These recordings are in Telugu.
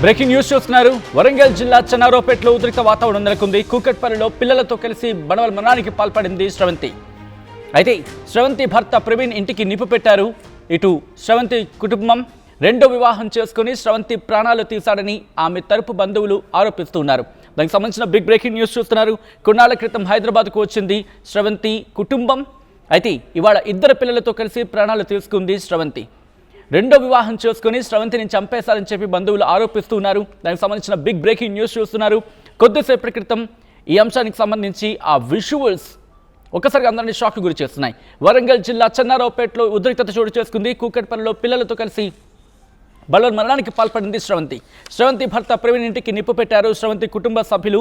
బ్రేకింగ్ న్యూస్ చూస్తున్నారు. వరంగల్ జిల్లా చెన్నారోపేటలో ఉద్రిక్త వాతావరణం నెలకొంది. కూకట్పల్లిలో పిల్లలతో కలిసి బలవన్మరణానికి పాల్పడింది శ్రవంతి. అయితే శ్రవంతి భర్త ప్రవీణ్ ఇంటికి నిప్పు పెట్టారు. ఇటు శ్రవంతి కుటుంబం రెండో వివాహం చేసుకుని శ్రవంతి ప్రాణాలు తీశాడని ఆమె తరపు బంధువులు ఆరోపిస్తున్నారు. దానికి సంబంధించిన బిగ్ బ్రేకింగ్ న్యూస్ చూస్తున్నారు. కొన్నాళ్ల క్రితం హైదరాబాద్కు వచ్చింది శ్రవంతి కుటుంబం. అయితే ఇవాళ ఇద్దరు పిల్లలతో కలిసి ప్రాణాలు తీసుకుంది శ్రవంతి. రెండో వివాహం చేసుకుని శ్రవంతిని చంపేశారని చెప్పి బంధువులు ఆరోపిస్తున్నారు. దానికి సంబంధించిన బిగ్ బ్రేకింగ్ న్యూస్ చూస్తున్నారు. కొద్దిసేపటి క్రితం ఈ అంశానికి సంబంధించి ఆ విజువల్స్ ఒక్కసారిగా అందరినీ షాక్కి గురి చేస్తున్నాయి. వరంగల్ జిల్లా చెన్నారావుపేటలో ఉద్రిక్తత చోటు చేసుకుంది. కూకట్పల్లిలో పిల్లలతో కలిసి బలవన్మరణానికి పాల్పడింది శ్రవంతి. శ్రవంతి భర్త ప్రవీణ్ ఇంటికి నిప్పు పెట్టారు. శ్రవంతి కుటుంబ సభ్యులు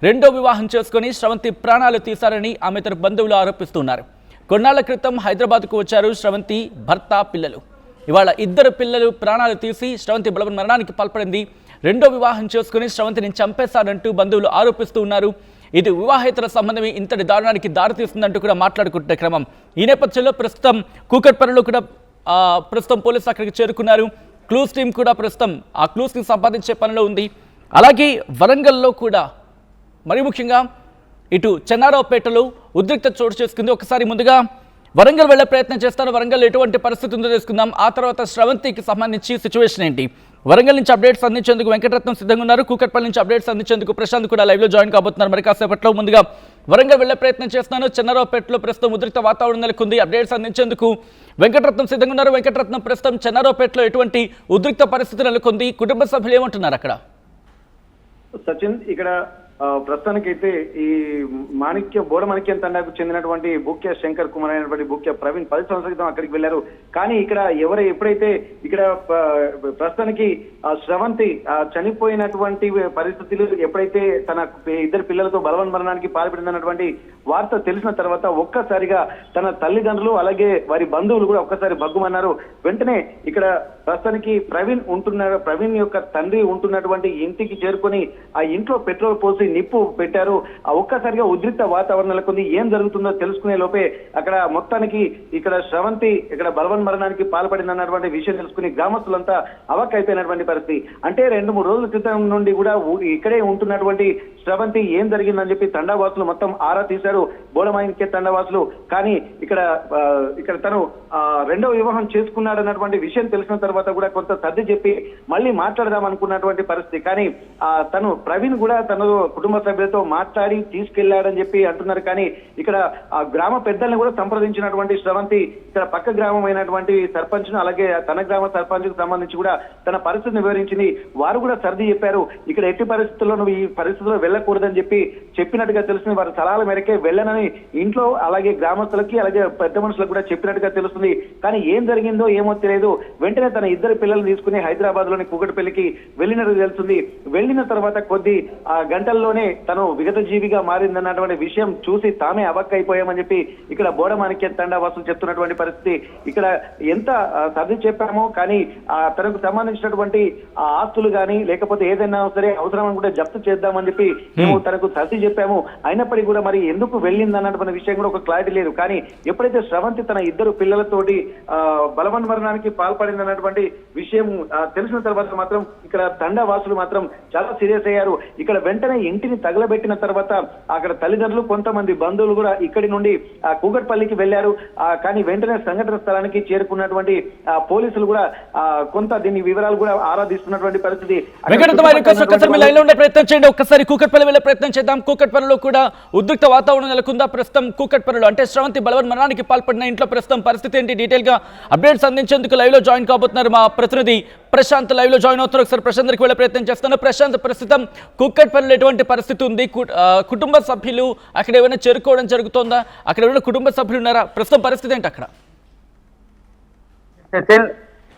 రెండో వివాహం చేసుకుని శ్రవంతి ప్రాణాలు తీశారని ఆమె తరపు బంధువులు ఆరోపిస్తున్నారు. కొన్నాళ్ల క్రితం హైదరాబాద్కు వచ్చారు శ్రవంతి భర్త పిల్లలు. ఇవాళ ఇద్దరు పిల్లలు ప్రాణాలు తీసి శ్రవంతి బలవన్మరణానికి పాల్పడింది. రెండో వివాహం చేసుకుని శ్రవంతిని చంపేశారంటూ బంధువులు ఆరోపిస్తూ ఉన్నారు. ఇది వివాహేతర సంబంధమే ఇంతటి దారుణానికి దారితీస్తుందంటూ కూడా మాట్లాడుకుంటున్న క్రమం. ఈ నేపథ్యంలో ప్రస్తుతం కూకట్పల్లిలో కూడా ప్రస్తుతం పోలీసులు అక్కడికి చేరుకున్నారు. క్లూస్ టీం కూడా ప్రస్తుతం ఆ క్లూస్ని సంపాదించే పనిలో ఉంది. అలాగే వరంగల్లో కూడా మరి ముఖ్యంగా ఇటు చెన్నారావుపేటలో ఉద్రిక్తత చోటు చేసుకుంది. ఒకసారి ముందుగా వరంగల్ వెళ్లే ప్రయత్నం చేస్తాను. వరంగల్ ఎటువంటి పరిస్థితి ఉందో తెలుసుకుందాం. ఆ తర్వాత శ్రవంతికి సంబంధించి సిచ్యువేషన్ ఏంటి, వరంగల్ నుంచి అప్డేట్స్ అందించేందుకు వెంకటరత్నం సిద్ధంగా ఉన్నారు. కూకట్పల్లి నుంచి అప్డేట్స్ అందించేందుకు ప్రశాంత్ కూడా లైవ్లో జాయిన్ కాబోతున్నారు మరి కాసేపట్లో. ముందుగా వరంగల్ వెళ్లే ప్రయత్నం చేస్తున్నాను. చెన్నారావుపేటలో ప్రస్తుతం ఉద్రిక్త వాతావరణం నెలకొంది. అప్డేట్స్ అందించేందుకు వెంకటరత్నం సిద్ధంగా ఉన్నారు. వెంకటరత్నం, ప్రస్తుతం చెన్నారావుపేటలో ఎటువంటి ఉద్రిక్త పరిస్థితి నెలకొంది, కుటుంబ సభ్యులు ఏమంటున్నారు అక్కడ? సచిన్, ఇక్కడ ప్రస్తుతానికైతే ఈ బోడమాణిక్యం తండాకు చెందినటువంటి బూక్య శంకర్ కుమార్ అయినటువంటి బూక్య ప్రవీణ్ 10 సంవత్సరాల క్రితం అక్కడికి వెళ్లారు. కానీ ఇక్కడ ఎప్పుడైతే ఇక్కడ ప్రస్తుతానికి శ్రవంతి చనిపోయినటువంటి పరిస్థితులు ఎప్పుడైతే తన ఇద్దరు పిల్లలతో బలవన్మరణానికి పాల్పడిందన్నటువంటి వార్త తెలిసిన తర్వాత ఒక్కసారిగా తన తల్లిదండ్రులు అలాగే వారి బంధువులు కూడా ఒక్కసారి బగ్గుమన్నారు. వెంటనే ఇక్కడ ప్రస్తుతానికి ప్రవీణ్ యొక్క తండ్రి ఉంటున్నటువంటి ఇంటికి చేరుకొని ఆ ఇంట్లో పెట్రోల్ పోసి నిప్పు పెట్టారు. ఒక్కసారిగా ఉద్రిక్త వాతావరణం నెలకొంది. ఏం జరుగుతుందో తెలుసుకునే లోపే అక్కడ మొత్తానికి ఇక్కడ శ్రవంతి ఇక్కడ బలవన్మరణానికి పాల్పడిందన్నటువంటి విషయం తెలుసుకుని గ్రామస్తులంతా అవక్కైపోయినటువంటి పరిస్థితి. అంటే 2-3 రోజుల క్రితం నుండి కూడా ఇక్కడే ఉంటున్నటువంటి శ్రవంతి ఏం జరిగిందని చెప్పి తండావాసులు మొత్తం ఆరా తీశారు, బోడమాణిక్య తండావాసులు. కానీ ఇక్కడ తను రెండవ వివాహం చేసుకున్నాడన్నటువంటి విషయం తెలిసిన తర్వాత కూడా కొంత సర్ది చెప్పి మళ్ళీ మాట్లాడదాం అనుకున్నటువంటి పరిస్థితి. కానీ తను ప్రవీణ్ కూడా తన కుటుంబ సభ్యులతో మాట్లాడి తీసుకెళ్లాడని చెప్పి అంటున్నారు. కానీ ఇక్కడ ఆ గ్రామ పెద్దల్ని కూడా సంప్రదించినటువంటి శ్రవంతి ఇక్కడ పక్క గ్రామం అయినటువంటి సర్పంచ్ ను అలాగే తన గ్రామ సర్పంచ్ కు సంబంధించి కూడా తన పరిస్థితిని వివరించింది. వారు కూడా సర్ది చెప్పారు. ఇక్కడ ఎట్టి పరిస్థితుల్లో నువ్వు ఈ పరిస్థితుల్లో వెళ్ళకూడదని చెప్పినట్టుగా తెలిసింది. వారి సలహాల మేరకే వెళ్ళనని ఇంట్లో అలాగే గ్రామస్తులకి అలాగే పెద్ద మనుషులకు కూడా చెప్పినట్టుగా తెలుస్తుంది. కానీ ఏం జరిగిందో ఏమో తెలియదు. వెంటనే తన ఇద్దరు పిల్లలు తీసుకుని హైదరాబాద్ లోని కూకట్పల్లికి వెళ్ళినట్టు తెలుస్తుంది. వెళ్ళిన తర్వాత కొద్ది గంటల్లోనే తను విగత జీవిగా మారిందన్నటువంటి విషయం చూసి తామే అవక్కైపోయామని చెప్పి ఇక్కడ బోడమాణిక్య తండావాసులు చెప్తున్నటువంటి పరిస్థితి. ఇక్కడ ఎంత సర్ది చెప్పామో కానీ తనకు సంబంధించినటువంటి ఆస్తులు కానీ లేకపోతే ఏదైనా సరే అవసరం అనుకుంటే జప్తు చేద్దామని చెప్పి మేము తనకు సర్ది చెప్పాము. అయినప్పటికీ కూడా మరి ఎందుకు వెళ్ళింది అన్నటువంటి విషయం కూడా ఒక క్లారిటీ లేదు. కానీ ఎప్పుడైతే శ్రవంతి తన ఇద్దరు పిల్లలతోటి బలవన్మరణానికి పాల్పడిందన్నటువంటి విషయం తెలిసిన తర్వాత మాత్రం ఇక్కడ తండావాసులు మాత్రం చాలా సీరియస్ అయ్యారు. ఇక్కడ వెంటనే ఇంటిని తగలబెట్టిన తర్వాత అక్కడ తల్లిదండ్రులు కొంతమంది బంధువులు కూడా ఇక్కడి నుండి కూకట్పల్లికి వెళ్లారు. కానీ వెంటనే సంఘటన స్థలానికి చేరుకున్నటువంటి పోలీసులు కూడా కొంత దీని వివరాలు కూడా ఆరాధిస్తున్నటువంటి పరిస్థితి. ప్రయత్నం చేయండి. ఒక్కసారి కూకట్పల్లి వెళ్లే ప్రయత్నం చేద్దాం. కూకట్పల్లిలో కూడా ఉద్రిక్త వాతావరణం నెలకొందా? ప్రస్తుతం కూకట్పల్లిలో అంటే శ్రవంతి బలవన్మరణానికి పాల్పడిన ఇంట్లో ప్రస్తుతం పరిస్థితి ఏంటి, డీటెయిల్ గా అప్డేట్స్ అందించేందుకు లైవ్ లో జాయిన్ కాబోతున్నారు మా ప్రతినిధి ప్రశాంత్. లైవ్ లో జాయిన్ అవుతున్నారు. ఒకసారి ప్రశాంత్ దగ్గరికి వెళ్లే ప్రయత్నం చేస్తాను. ప్రశాంత్, ప్రస్తుతం కూకట్పల్లిలో ఎటువంటి పరిస్థితి ఉంది? కుటుంబ సభ్యులు అక్కడ ఏమైనా చేరుకోవడం జరుగుతుందా? అక్కడ ఏమైనా కుటుంబ సభ్యులు ఉన్నారా? ప్రస్తుతం పరిస్థితి ఏంటి అక్కడ?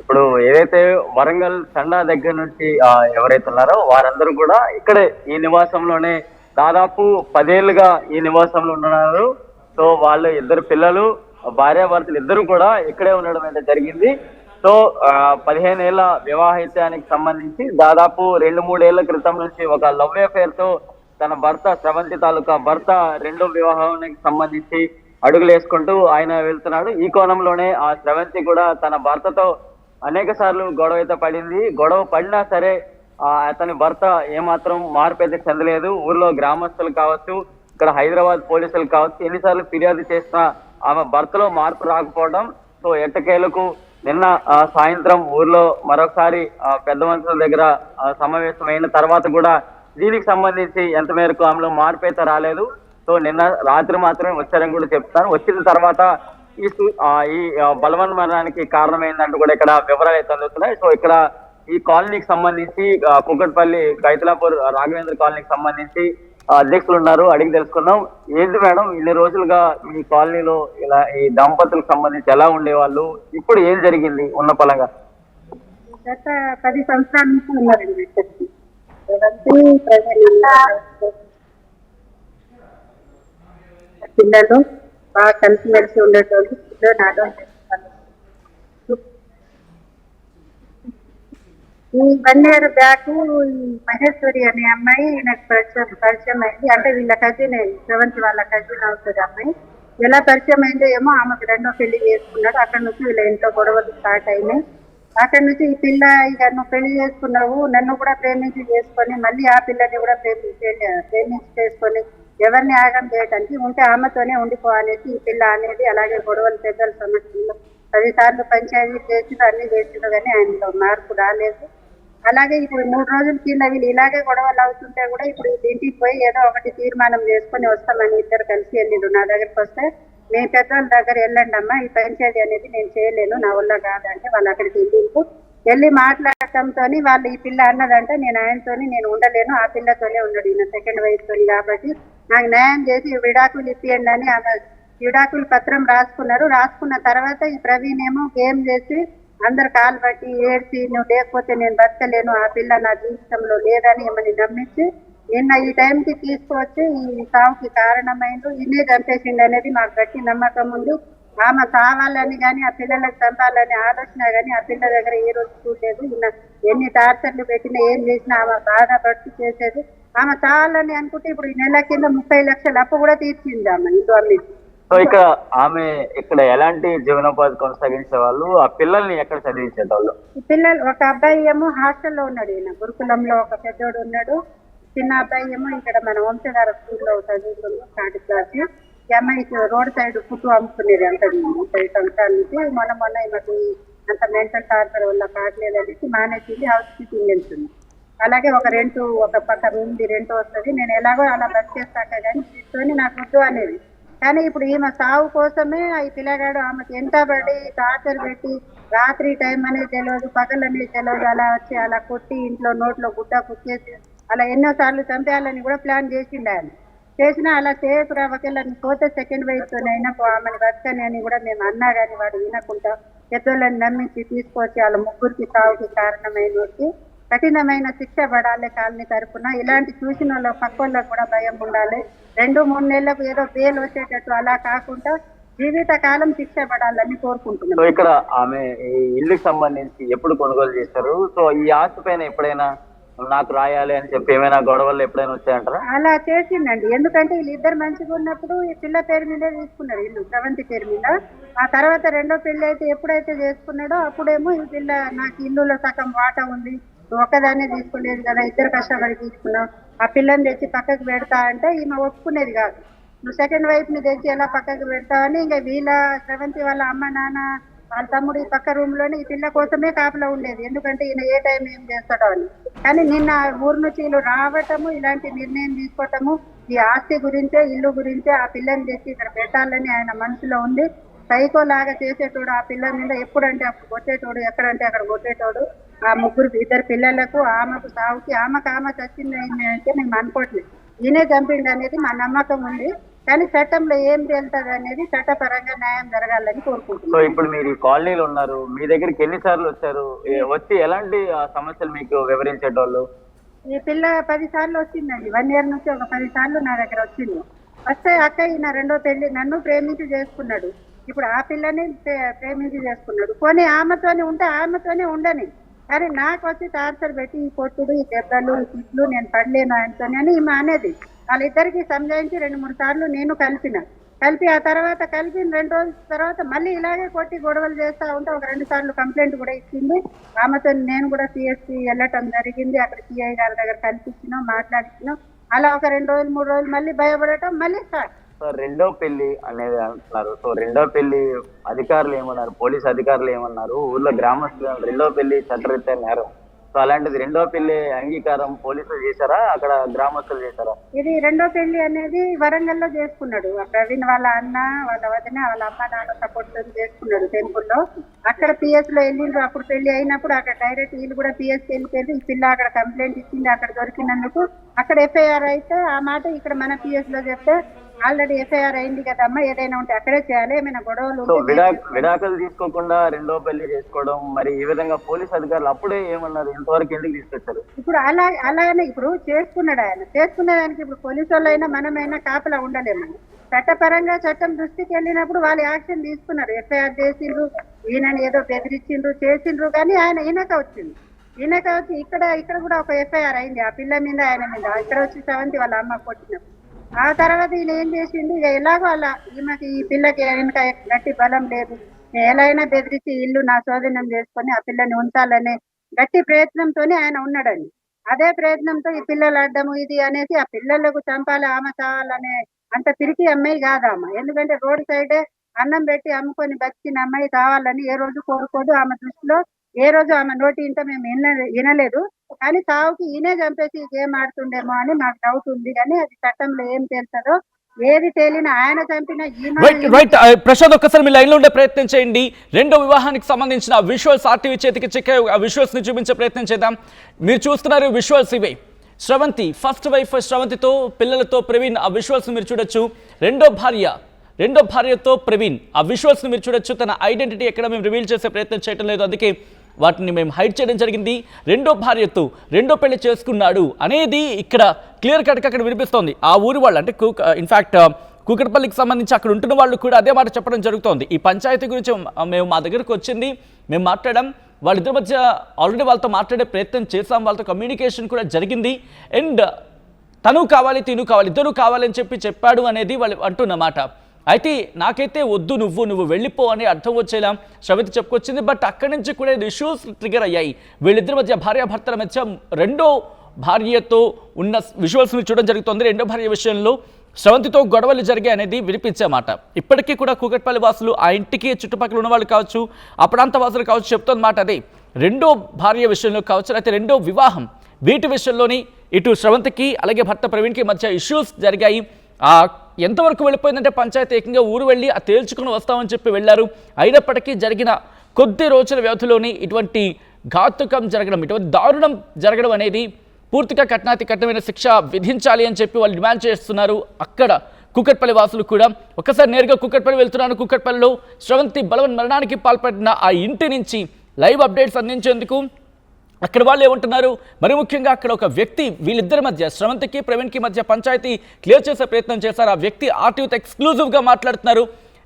ఇప్పుడు ఏదైతే వరంగల్ తండా దగ్గర నుంచి ఎవరైతే ఉన్నారో వారందరూ కూడా ఇక్కడే ఈ నివాసంలోనే దాదాపు 10 ఏళ్లుగా ఈ నివాసంలో ఉన్నారు. సో వాళ్ళ ఇద్దరు పిల్లలు భార్యాభర్తలు ఇద్దరు కూడా ఇక్కడే ఉండడం అయితే జరిగింది. సో 15 ఏళ్ల వివాహితానికి సంబంధించి దాదాపు 2-3 ఏళ్ల క్రితం నుంచి ఒక లవ్ అఫేర్ తో తన భర్త శ్రవంతి తాలూకా భర్త రెండో వివాహానికి సంబంధించి అడుగులు వేసుకుంటూ ఆయన వెళ్తున్నాడు. ఈ కోణంలోనే ఆ శ్రవంతి కూడా తన భర్తతో అనేక సార్లు గొడవ అయితే పడింది. గొడవ పడినా సరే అతని భర్త ఏమాత్రం మార్పు అయితే చెందలేదు. ఊర్లో గ్రామస్తులు కావచ్చు, ఇక్కడ హైదరాబాద్ పోలీసులు కావచ్చు, ఎన్నిసార్లు ఫిర్యాదు చేసినా ఆమె భర్తలో మార్పు రాకపోవడం. సో ఎట్టకేలకు నిన్న సాయంత్రం ఊర్లో మరొకసారి పెద్ద మనుషుల దగ్గర సమావేశమైన తర్వాత కూడా దీనికి సంబంధించి ఎంత మేరకు ఆమెలో మార్పు అయితే రాలేదు. సో నిన్న రాత్రి మాత్రమే వచ్చారని కూడా చెప్తాను. వచ్చిన తర్వాత ఈ బలవన్ మరణానికి కారణమైందంటూ కూడా ఇక్కడ వివరాలు అయితే అందుతున్నాయి. సో ఇక్కడ ఈ కాలనీకి సంబంధించి కుక్కట్పల్లి కైతలాపూర్ రాఘవేంద్ర కాలనీకి సంబంధించి అధ్యక్షులు ఉన్నారు, అడిగి తెలుసుకున్నాం. ఏంటి మేడం, ఇన్ని రోజులుగా మీ కాలనీలో ఇలా ఈ దంపతులకు సంబంధించి ఎలా ఉండేవాళ్ళు, ఇప్పుడు ఏం జరిగింది ఉన్న పలంగా? గత 10 సంవత్సరాల నుంచి ఉన్నారండి. పిల్లలు బాగా కలిసిమెలిసి ఉండేటోళ్ళు. పిల్లలు ఈ 1 year బ్యాక్ మహేశ్వరి అనే అమ్మాయి నాకు పరిచయం అయింది. అంటే వీళ్ళ కజిన్, శ్రవంతి వాళ్ళ కజిన్ అవుతుంది అమ్మాయి. ఎలా పరిచయం అయిందో ఏమో, ఆమెకు 2వ పెళ్లి చేసుకున్నాడు. అక్కడ నుంచి వీళ్ళ ఇంట్లో గొడవలు స్టార్ట్ అయినాయి. అక్కడ నుంచి ఈ పిల్ల, ఇక నువ్వు పెళ్లి చేసుకున్నావు, నన్ను కూడా ప్రేమించి చేసుకొని మళ్ళీ ఆ పిల్లని కూడా ప్రేమించి చేసుకొని ఎవరిని ఆగం చేయడానికి ఉంటే ఆమెతోనే ఉండిపోవాలనేసి ఈ పిల్ల అనేది. అలాగే గొడవలు పెద్దల సమస్యలు 10 సార్లు పంచాయతీ చేసిండు, అన్ని చేసిండు, కానీ ఆయనలో మార్పు రాలేదు. అలాగే ఇప్పుడు 3 రోజుల కింద వీళ్ళు ఇలాగే గొడవలు అవుతుంటే కూడా ఇప్పుడు ఇంటికి పోయి ఏదో ఒకటి తీర్మానం చేసుకొని వస్తామని ఇద్దరు కలిసి వెళ్ళిండు. నా దగ్గరికి వస్తే, మీ పెద్దవాళ్ళ దగ్గర వెళ్ళండి అమ్మా, ఈ పంచాయతీ అనేది నేను చేయలేను, నా వల్ల కాదంటే వాళ్ళు అక్కడికి వెళ్ళి మాట్లాడటంతో వాళ్ళు ఈ పిల్ల అన్నదంటే, నేను ఆయనతోని నేను ఉండలేను, ఆ పిల్లతోనే ఉన్నాడు ఈయన సెకండ్ వైఫ్తో, కాబట్టి నాకు న్యాయం చేసి విడాకులు ఇప్పియండి అని ఆమె విడాకులు పత్రం రాసుకున్నారు. రాసుకున్న తర్వాత ఈ ప్రవీణ్ ఏమో గేమ్ చేసి అందరు కాలు బట్టి ఏడ్చి, నువ్వు లేకపోతే నేను బతకలేను, ఆ పిల్ల నా జీవితంలో లేదని ఏమని నమ్మించి నిన్న ఈ టైంకి తీసుకువచ్చి ఈ సావుకి కారణమైండు, ఇన్నే చంపేసిండు అనేది మాకు గట్టి నమ్మకం ఉంది. ఆమె కావాలని కానీ ఆ పిల్లలకు చంపాలని ఆలోచన కానీ ఆ పిల్ల దగ్గర ఏ రోజు చూడలేదు. ఈయన ఎన్ని టార్చర్లు పెట్టినా ఏం చేసినా ఆమె బాధపడుతూ చేసేది. ఆమె చాలని అనుకుంటే ఇప్పుడు ఈ నెల కింద 30 లక్షల అప్పు కూడా తీర్చింది ఆమె ఇంట్లో అమ్మి. సో ఇక్కడ ఎలాంటి జీవనోపాధి కొనసాగించే వాళ్ళు, ఆ పిల్లల్ని ఎక్కడ చదివించేటోళ్ళు? పిల్లలు ఒక అబ్బాయి ఏమో హాస్టల్లో ఉన్నాడు, ఈయన గురుకులంలో ఒక పెద్దోడు ఉన్నాడు. చిన్న అబ్బాయి ఏమో ఇక్కడ మన వంశధార స్కూల్లో చదువుతున్నాడు, 3rd క్లాస్. ఈ అమ్మాయికి రోడ్ సైడ్ ఫుడ్ అమ్ముకునేది అంత 30 సంవత్సరాల నుంచి. మొన్న ఈమెకు అంత మెంటల్ టార్చర్ వల్ల కావట్లేదనేసి మానేసింది, హౌస్ కీపింగ్ వెళ్తుంది. అలాగే ఒక పక్క రూమ్ది రెంట్ వస్తుంది, నేను ఎలాగో అలా బతికేస్తాక కానీ తీసుకొని నాకు వద్దు అనేది. కానీ ఇప్పుడు ఈమె సాగు కోసమే ఈ పిల్లగాడు ఆమెకు ఎంత పడి టార్చర్ పెట్టి, రాత్రి టైం అనేది తెలియదు, పగలు అనేది తెలియదు, అలా వచ్చి అలా కొట్టి ఇంట్లో నోట్లో గుడ్డ కుచ్చేసి అలా ఎన్నోసార్లు చంపేయాలని కూడా ప్లాన్ చేసిండు ఆయన. చేసినా అలా చేయకురా, ఒకవేళ పోతే సెకండ్ వైఫ్తోనైనా ఆమెను బతకని అని కూడా మేము అన్నా కానీ వాడు వినకుండా పెద్దోళ్ళని నమ్మించి తీసుకొచ్చి వాళ్ళ ముగ్గురికి సాగుకి కారణమైనకి కఠినమైన శిక్ష పడాలి కాలనీ తరఫున. ఇలాంటి చూసిన వాళ్ళ పక్కోళ్ళకు కూడా భయం ఉండాలి. 2-3 నెలలకు ఏదో బెయిల్ వచ్చేటట్టు అలా కాకుండా జీవితకాలం శిక్ష పడాలని కోరుకుంటున్నాం. సో ఇక్కడ ఆమె ఈ ఇల్లుకి సంబంధించి ఎప్పుడు కొనుగోలు చేశారు? సో ఈ ఆస్తి పైన ఎప్పుడైనా నాకు రాయాలి అని చెప్పి ఏమైనా గొడవలు ఎప్పుడైనా వచ్చాయంటారా? అలా చేసిందండి. ఎందుకంటే వీళ్ళిద్దరు మంచిగా ఉన్నప్పుడు ఈ పిల్ల పేరు మీదే తీసుకున్నారు ఇల్లు, శ్రవంతి పేరు మీద. ఆ తర్వాత 2వ పెళ్లి అయితే ఎప్పుడైతే చేసుకున్నాడో అప్పుడేమో ఈ పిల్ల నాకు ఇల్లులో సగం వాటా ఉంది, ఒక్కదాన్నే తీసుకోలేదు కదా, ఇద్దరు కష్టపడి తీసుకున్నాం, ఆ పిల్లని తెచ్చి పక్కకు పెడతా అంటే ఈమె ఒప్పుకునేది కాదు. నువ్వు సెకండ్ వైఫ్ని తెచ్చి ఎలా పక్కకు పెడతావని ఇంకా వీళ్ళ శ్రవంతి వాళ్ళ అమ్మ నాన్న వాళ్ళ తమ్ముడు ఈ పక్క రూమ్లోనే ఈ పిల్ల కోసమే కాపలా ఉండేది, ఎందుకంటే ఈయన ఏ టైం ఏం చేస్తాడో అని. కానీ నిన్న ఊరు నుంచి వీళ్ళు రావటము, ఇలాంటి నిర్ణయం తీసుకోవటము, ఈ ఆస్తి గురించే ఇల్లు గురించే ఆ పిల్లని తెచ్చి ఇక్కడ పెట్టాలని ఆయన మనసులో ఉంది. సైకో లాగా చేసేటోడు, ఆ పిల్ల మీద ఎప్పుడంటే అప్పుడు కొట్టేటోడు, ఎక్కడంటే అక్కడ కొట్టేటోడు. ఆ ఇద్దరు పిల్లలకు ఆమెకు సాగుకి ఆమె చచ్చింది అంటే మేము అనుకోవట్లేదు, ఈయనే చంపిండు అనేది మా నమ్మకం ఉంది. కానీ చట్టంలో ఏం తేలుతుంది అనేది చట్టపరంగా న్యాయం జరగాలని కోరుకుంటున్నాం. సో ఇప్పుడు మీరు ఈ కాలనీలో ఉన్నారు, మీ దగ్గరికి ఎన్నిసార్లు వచ్చారు, వచ్చి ఎలాంటి సమస్యలు మీకు వివరించేటోళ్ళు? ఈ పిల్ల 10 సార్లు వచ్చిందండి. 1 year నుంచి ఒక 10 సార్లు నా దగ్గర వచ్చింది. వస్తే అక్క ఈయన 2వ పెళ్లి నన్ను ప్రేమించి చేసుకున్నాడు, ఇప్పుడు ఆ పిల్లని ప్రేమించి చేసుకున్నాడు, కొని ఆమెతోనే ఉంటే ఆమెతోనే ఉండని, కానీ నాకు వచ్చి టార్చర్ పెట్టి ఈ కొట్టుడు, ఈ దెబ్బలు, ఈ తిట్లు, నేను పడలేను ఆయనతోనే అని ఈమె అనేది. వాళ్ళిద్దరికి సంజాయించి 2-3 సార్లు నేను కలిపిన, కలిపి ఆ తర్వాత కలిపిన 2 రోజుల తర్వాత మళ్ళీ ఇలాగే కొట్టి గొడవలు చేస్తా ఉంటే ఒక 2 సార్లు కంప్లైంట్ కూడా ఇచ్చింది. ఆమెతో నేను కూడా సిఎస్సి వెళ్ళటం జరిగింది. అక్కడ సిఐ గారి దగ్గర కల్పించినాం, మాట్లాడించినాం. అలా ఒక 2 రోజులు 3 రోజులు మళ్ళీ భయపడటం మళ్ళీ స్టార్ట్. సో రెండో పెళ్లి అనేది అంటున్నారు. సో రెండో పెళ్లి అధికారులు ఏమన్నారు, పోలీస్ అధికారులు ఏమన్నారు, ఊర్లో గ్రామస్తులు రెండో పెళ్లి చట్టరీత్యా నేరం. సో అలాంటిది రెండో పెళ్లి అంగీకారం పోలీసులు చేశారా, అక్కడ గ్రామస్తులు చేశారా? ఇది రెండో పెళ్లి అనేది వరంగల్లో చేసుకున్నాడు. ఆ ప్రవీణ్ వాళ్ళ అన్న, వాళ్ళ వదిన, వాళ్ళ అమ్మ నాన్న సపోర్ట్ చేసుకున్నాడు టెంపుల్లో. అక్కడ పిఎస్ లో వెళ్ళిండ్రు. అప్పుడు పెళ్లి అయినప్పుడు అక్కడ డైరెక్ట్ వీళ్ళు కూడా పిఎస్కి వెళ్ళిపోయారు. ఈ పిల్ల అక్కడ కంప్లైంట్ ఇచ్చింది. అక్కడ దొరికినందుకు అక్కడ ఎఫ్ఐఆర్ అయితే ఆ మాట ఇక్కడ మన పిఎస్ లో చెప్తే ఆల్రెడీ ఎఫ్ఐఆర్ అయింది కదమ్మా, ఏదైనా ఉంటే అక్కడే చేయాలి, ఏమైనా గొడవలు సో విడాకులు తీసుకోకుండా రెండో పెళ్లి చేసుకోవడం, మరి ఈ విధంగా పోలీస్ అధికారులు అప్పుడే ఏమన్నారు, ఇంతవరకు ఎందుకు తీసుకొచ్చారు? ఇప్పుడు అలానే ఇప్పుడు చేసుకున్నాడు ఆయన. చేసుకునేదానికి ఇప్పుడు పోలీసు వాళ్ళైనా మనమైనా కాపలా ఉండలేమని చట్టపరంగా చట్టం దృష్టికి వెళ్ళినప్పుడు వాళ్ళు యాక్షన్ తీసుకున్నారు. ఎఫ్ఐఆర్ చేసిండ్రు, ఈయనని ఏదో బెదిరించిండ్రు, చేసిండ్రు. కానీ ఆయన ఈయనక వచ్చింది. ఈయనక వచ్చి ఇక్కడ కూడా ఒక ఎఫ్ఐఆర్ అయింది ఆ పిల్ల మీద, ఆయన మీద. ఇక్కడ వచ్చి శ్రవంతి వాళ్ళ అమ్మ కొట్టినప్పుడు ఆ తర్వాత ఈయన ఏం చేసిండు, ఇక ఎలాగో అలా ఈమెకి ఈ పిల్లకి వెనక గట్టి బలం లేదు, ఎలా అయినా బెదిరించి ఇల్లు నా స్వాధీనం చేసుకొని ఆ పిల్లని ఉంచాలనే గట్టి ప్రయత్నంతోనే ఆయన ఉన్నాడండి. అదే ప్రయత్నంతో ఈ పిల్లలు అడ్డము ఇది అనేసి ఆ పిల్లలకు చంపాలి, ఆమె చావాలనే అంత పిరికి అమ్మాయి కాదమ్మ. ఎందుకంటే రోడ్ సైడే అన్నం పెట్టి అమ్ముకొని బతికిన అమ్మాయి కావాలని ఏ రోజు కోరుకోదు. ఆమె దృష్టిలో ఏ రోజు ఆమె నోటి ఇంట మేము వినలేదు. కానీ చావుకి ఈయనే చంపేసి గేమ్ ఆడుతుండేమో అని నాకు డౌట్ ఉంది. కానీ అది చట్టంలో ఏం తెలుస్తుందో ఏది తేలినా ఆయన చంపిన రైట్. ప్రశాంత్, ఒక్కసారి మీ లైన్ లో ఉండే ప్రయత్నం చేయండి. రెండో వివాహానికి సంబంధించిన విజువల్స్ ఆర్టీవీ చేతికి చిక్కే, ఆ విజువల్స్ ని చూపించే ప్రయత్నం చేద్దాం. మీరు చూస్తున్నారు విజువల్స్ ఇవే. శ్రవంతి ఫస్ట్ వైఫ్ శ్రవంతితో పిల్లలతో ప్రవీణ్, ఆ విజువల్స్ మీరు చూడొచ్చు. రెండో భార్యతో ప్రవీణ్, ఆ విజువల్స్ మీరు చూడొచ్చు. తన ఐడెంటిటీ ఎక్కడ మేము రివీల్ చేసే ప్రయత్నం చేయడం లేదు, అందుకే వాటిని మేము హైడ్ చేయడం జరిగింది. రెండో భార్యతో రెండో పెళ్లి చేసుకున్నాడు అనేది ఇక్కడ క్లియర్ కట్గా అక్కడ వినిపిస్తోంది. ఆ ఊరి వాళ్ళు అంటే ఇన్ఫ్యాక్ట్ కూకట్పల్లికి సంబంధించి అక్కడ ఉంటున్న వాళ్ళు కూడా అదే మాట చెప్పడం జరుగుతోంది. ఈ పంచాయతీ గురించి మా దగ్గరకు వచ్చింది, మేము మాట్లాడాం, వాళ్ళిద్దరి మధ్య ఆల్రెడీ వాళ్ళతో మాట్లాడే ప్రయత్నం చేసాం, వాళ్ళతో కమ్యూనికేషన్ కూడా జరిగింది. అండ్ తను కావాలి తిను కావాలి ఇద్దరు కావాలని చెప్పాడు అనేది వాళ్ళు అంటున్నమాట. అయితే నాకైతే వద్దు, నువ్వు వెళ్ళిపో అని అర్థం వచ్చేలా శ్రవంతి చెప్పుకొచ్చింది. బట్ అక్కడి నుంచి కూడా ఇష్యూస్ ట్రిగర్ అయ్యాయి. వీళ్ళిద్దరి మధ్య భార్యాభర్తల మధ్య రెండో భార్యతో ఉన్న విజువల్స్ చూడడం జరుగుతుంది. రెండో భార్య విషయంలో శ్రవంతితో గొడవలు జరిగాయి అనేది వినిపించేమాట. ఇప్పటికీ కూడా కూకట్పల్లి వాసులు, ఆ ఇంటికి చుట్టుపక్కల ఉన్న వాళ్ళు కావచ్చు, ఆ ప్రాంత వాసులు కావచ్చు చెప్తున్నమాట అదే. రెండో భార్య విషయంలో కావచ్చు, అయితే రెండో వివాహం వీటి విషయంలోని ఇటు శ్రవంతికి అలాగే భర్త ప్రవీణ్కి మధ్య ఇష్యూస్ జరిగాయి. ఎంతవరకు వెళ్ళిపోయిందంటే పంచాయతీ ఏకంగా ఊరు వెళ్ళి తేల్చుకుని వస్తామని చెప్పి వెళ్ళారు. అయినప్పటికీ జరిగిన కొద్ది రోజుల వ్యవధిలోని ఇటువంటి ఘాతుకం జరగడం, ఇటువంటి దారుణం జరగడం అనేది పూర్తిగా కఠినమైన శిక్ష విధించాలి అని చెప్పి వాళ్ళు డిమాండ్ చేస్తున్నారు. అక్కడ కూకట్పల్లి వాసులు కూడా. ఒక్కసారి నేరుగా కూకట్పల్లి వెళ్తున్నాను. కూకట్పల్లిలో శ్రవంతి బలవన్ మరణానికి పాల్పడిన ఆ ఇంటి నుంచి లైవ్ అప్డేట్స్ అందించేందుకు అక్కడ వాళ్ళు ఏమంటున్నారు, మరి ముఖ్యంగా అక్కడ ఒక వ్యక్తి వీళ్ళిద్దరి మధ్య శ్రవంతికి ప్రవీణ్కి మధ్య పంచాయతీ క్లియర్ చేసే ప్రయత్నం చేశారు. ఆ వ్యక్తి ఆర్టీవీతో ఎక్స్క్లూజివ్గా మాట్లాడుతున్నారు.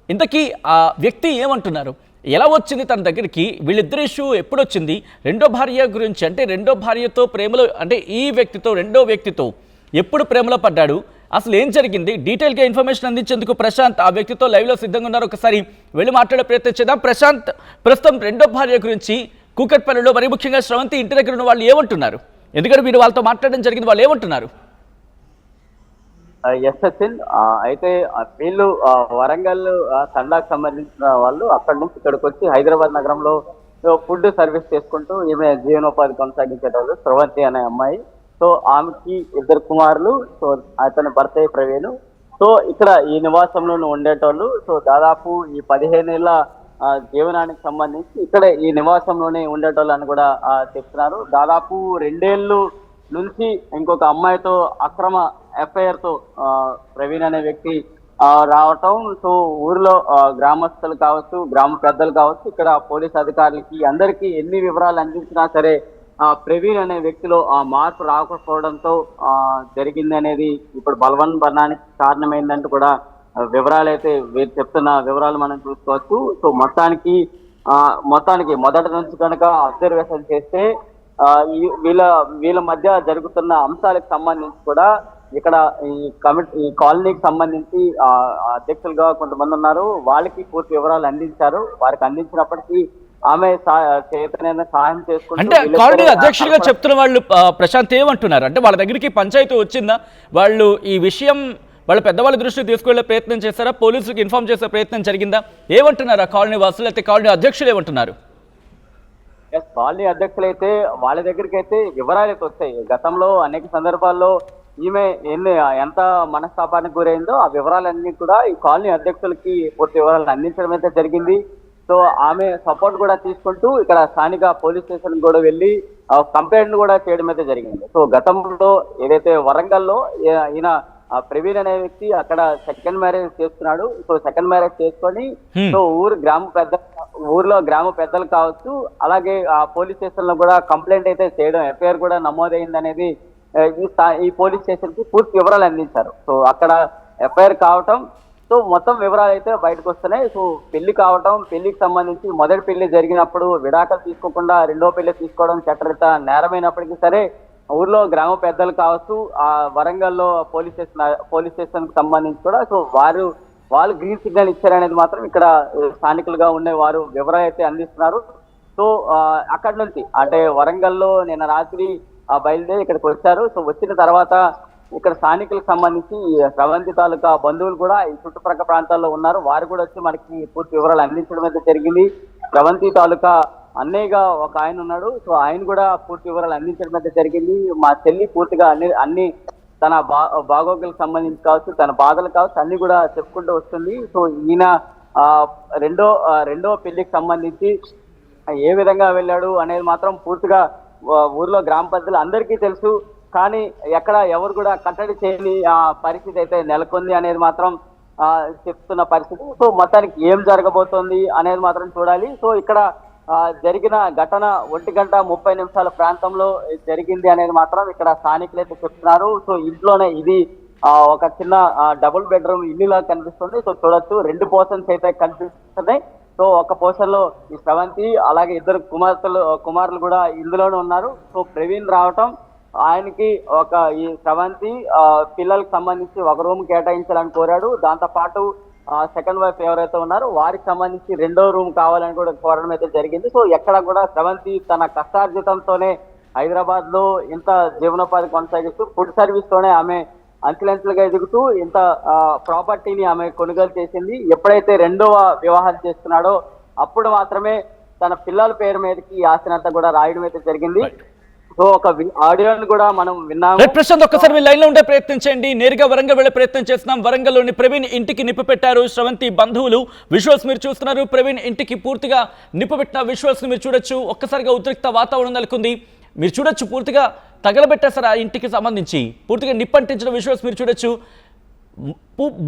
ఇంతకీ ఆ వ్యక్తి ఏమంటున్నారు, ఎలా వచ్చింది తన దగ్గరికి, వీళ్ళిద్దరి ఇష్యూ ఎప్పుడు వచ్చింది, రెండో భార్య గురించి అంటే రెండో భార్యతో ప్రేమలో అంటే ఈ వ్యక్తితో రెండో వ్యక్తితో ఎప్పుడు ప్రేమలో పడ్డాడు, అసలు ఏం జరిగింది, డీటెయిల్గా ఇన్ఫర్మేషన్ అందించేందుకు ప్రశాంత్ ఆ వ్యక్తితో లైవ్లో సిద్ధంగా ఉన్నారు. ఒకసారి వెళ్ళి మాట్లాడే ప్రయత్నం చేద్దాం. ప్రశాంత్, ప్రస్తుతం రెండో భార్య గురించి కూకట్పల్లిలో మరి ముఖ్యంగా శ్రవంతి ఇంటి దగ్గర ఉన్న వాళ్ళు ఏమంటున్నారు, ఎందుకంటే మీరు వాళ్ళతో మాట్లాడడం జరిగింది, వాళ్ళు ఏమంటున్నారు? ఎస్ సచిన్, అయితే వీళ్ళు వరంగల్ తండాకు సంబంధించిన వాళ్ళు అక్కడి నుంచి ఇక్కడికి వచ్చి హైదరాబాద్ నగరంలో ఫుడ్ సర్వీస్ చేసుకుంటూ ఈమె జీవనోపాధి కొనసాగించేటోళ్ళు శ్రవంతి అనే అమ్మాయి. సో ఆమెకి 2 కుమారులు. సో అతని భర్త ప్రవీణ్. సో ఇక్కడ ఈ నివాసంలో ఉండేటోళ్ళు. సో దాదాపు ఈ 15 ఏళ్ళ జీవనానికి సంబంధించి ఇక్కడే ఈ నివాసంలోనే ఉండేటోళ్ళని కూడా చెప్తున్నారు. దాదాపు 2 ఏళ్ళు నుంచి ఇంకొక అమ్మాయితో అక్రమ ఎఫ్ఐఆర్ తో ప్రవీణ్ అనే వ్యక్తి రావటం. సో ఊరిలో గ్రామస్తులు కావచ్చు, గ్రామ పెద్దలు కావచ్చు, ఇక్కడ పోలీస్ అధికారులకి అందరికీ ఎన్ని వివరాలు అందించినా సరే ప్రవీణ్ అనే వ్యక్తిలో మార్పు రాకపోవడంతో జరిగింది అనేది ఇప్పుడు బలవన్ మరణానికి కారణమైందంటూ కూడా వివరాలు అయితే వీరు చెప్తున్న వివరాలు మనం చూసుకోవచ్చు. సో మొత్తానికి మొదటి నుంచి కనుక అబ్జర్వేషన్ చేస్తే వీళ్ళ మధ్య జరుగుతున్న అంశాలకు సంబంధించి కూడా ఇక్కడ ఈ కాలనీకి సంబంధించి అధ్యక్షులుగా కొంతమంది ఉన్నారు. వాళ్ళకి పూర్తి వివరాలు అందించారు. వారికి అందించినప్పటికీ ఆమె చేతనైనా సహాయం చేసుకుంటూ అంటే కాలనీ అధ్యక్షులుగా చెప్తున్న వాళ్ళు ప్రశాంత్ ఏమంటున్నారు అంటే వాళ్ళ దగ్గరికి పంచాయతీ వచ్చిందా, వాళ్ళు ఈ విషయం వాళ్ళ పెద్దవాళ్ళ దృష్టికి తీసుకువెళ్ళే ప్రయత్నం చేస్తారా, పోలీసులకు ఇన్ఫార్మ్ చేసే ప్రయత్నం జరిగిందా, ఏమంటున్నారు ఆ కాలనీ వాసులు అయితే కాలనీ అధ్యక్షులు ఏమంటున్నారు? కాలనీ అధ్యక్షులు అయితే వాళ్ళ దగ్గరికి అయితే వివరాలు అయితే వస్తాయి. గతంలో అనేక సందర్భాల్లో ఈమె ఎంత మనస్తాపానికి గురైందో ఆ వివరాలన్నీ కూడా ఈ కాలనీ అధ్యక్షులకి పూర్తి వివరాలను అందించడం అయితే జరిగింది. సో ఆమె సపోర్ట్ కూడా తీసుకుంటూ ఇక్కడ స్థానిక పోలీస్ స్టేషన్ కూడా వెళ్ళి కంప్లైంట్ కూడా చేయడం అయితే జరిగింది. సో గతంలో ఏదైతే వరంగల్లో ఈయన ప్రవీణ్ అనే వ్యక్తి అక్కడ సెకండ్ మ్యారేజ్ చేస్తున్నాడు. సో సెకండ్ మ్యారేజ్ చేసుకొని సో ఊర్లో గ్రామ పెద్దలు కావచ్చు, అలాగే ఆ పోలీస్ స్టేషన్ లో కూడా కంప్లైంట్ అయితే చేయడం, ఎఫ్ఐఆర్ కూడా నమోదైంది అనేది ఈ పోలీస్ స్టేషన్ కి పూర్తి వివరాలు అందించారు. సో అక్కడ ఎఫ్ఐఆర్ కావటం, సో మొత్తం వివరాలు అయితే బయటకు వస్తున్నాయి. సో పెళ్లి కావటం, పెళ్లికి సంబంధించి మొదటి పెళ్లి జరిగినప్పుడు విడాకులు తీసుకోకుండా రెండో పెళ్లి తీసుకోవడం చట్టరీత నేరమైనప్పటికీ సరే ఊర్లో గ్రామ పెద్దలు కావచ్చు, ఆ వరంగల్లో పోలీస్ స్టేషన్ కి సంబంధించి కూడా సో వాళ్ళు గ్రీన్ సిగ్నల్ ఇచ్చారనేది మాత్రం ఇక్కడ స్థానికులుగా ఉండే వారు వివరాలు అయితే అందిస్తున్నారు. సో అక్కడి నుంచి అంటే వరంగల్లో నిన్న రాత్రి బయలుదేరి ఇక్కడికి వచ్చారు. సో వచ్చిన తర్వాత ఇక్కడ స్థానికులకు సంబంధించి స్రవంతి తాలూకా బంధువులు కూడా ఈ చుట్టుప్రక్కల ప్రాంతాల్లో ఉన్నారు. వారు కూడా వచ్చి మనకి పూర్తి వివరాలు అందించడం అయితే జరిగింది. స్రవంతి తాలూకా అన్నయ్యగా ఒక ఆయన ఉన్నాడు. సో ఆయన కూడా పూర్తి వివరాలు అందించడం అయితే జరిగింది. మా చెల్లి పూర్తిగా అన్ని తన బాగోగులకు సంబంధించి కావచ్చు, తన బాధలు కావచ్చు అన్ని కూడా చెప్పుకుంటూ వస్తుంది. సో ఈయన రెండో పెళ్లికి సంబంధించి ఏ విధంగా వెళ్ళాడు అనేది మాత్రం పూర్తిగా ఊర్లో గ్రామ పెద్దలు అందరికీ తెలుసు. కానీ ఎక్కడ ఎవరు కూడా కట్టడి చేయని పరిస్థితి అయితే నెలకొంది అనేది మాత్రం చెప్తున్న పరిస్థితి. సో మొత్తానికి ఏం జరగబోతోంది అనేది మాత్రం చూడాలి. సో ఇక్కడ జరిగిన ఘటన 1:30 ప్రాంతంలో జరిగింది అనేది మాత్రం ఇక్కడ స్థానికులు అయితే చెప్తున్నారు. సో ఇంట్లోనే ఇది ఒక చిన్న డబుల్ బెడ్రూమ్ ఇల్లులా కనిపిస్తుంది. సో చూడొచ్చు 2 పోర్షన్స్ అయితే కనిపిస్తున్నాయి. సో ఒక పోర్షన్ లో ఈ స్రవంతి అలాగే 2 కుమారులు కూడా ఇందులోనే ఉన్నారు. సో ప్రవీణ్ రావటం ఆయనకి ఈ స్రవంతి పిల్లలకు సంబంధించి ఒక రూమ్ కేటాయించాలని కోరాడు. దాంతో పాటు సెకండ్ వైఫ్ ఎవరైతే ఉన్నారో వారికి సంబంధించి 2వ రూమ్ కావాలని కూడా కోరడం అయితే జరిగింది. సో ఎక్కడ కూడా స్రవంతి తన కష్టార్జితంతోనే హైదరాబాద్ లో ఇంత జీవనోపాధి కొనసాగిస్తూ ఫుడ్ సర్వీస్ తోనే ఆమె అంచెలంచెలుగా ఎదుగుతూ ఇంత ప్రాపర్టీని ఆమె కొనుగోలు చేసింది. ఎప్పుడైతే 2వ వివాహం చేస్తున్నాడో అప్పుడు మాత్రమే తన పిల్లల పేరు మీదకి ఈ ఆస్తినంతా కూడా రాయడం అయితే జరిగింది. సో ఒక ఆడియోని కూడా మనం విన్నాము. ప్రశాంత్ ఒక్కసారి మీ లైన్ లో ఉండే ప్రయత్నం చేయండి. నేరుగా వరంగల్ వెళ్లే ప్రయత్నం చేస్తున్నాం. వరంగల్లోని ప్రవీణ్ ఇంటికి నిప్పు పెట్టారు స్రవంతి బంధువులు. విజువల్స్ మీరు చూస్తున్నారు. ప్రవీణ్ ఇంటికి పూర్తిగా నిప్పు పెట్టిన విజువల్స్ మీరు చూడొచ్చు. ఒక్కసారిగా ఉద్రిక్త వాతావరణం నెలకొంది. మీరు చూడొచ్చు పూర్తిగా తగలబెట్టేశారు ఆ ఇంటికి సంబంధించి. పూర్తిగా నిప్పంటించిన విజువల్స్ మీరు చూడొచ్చు.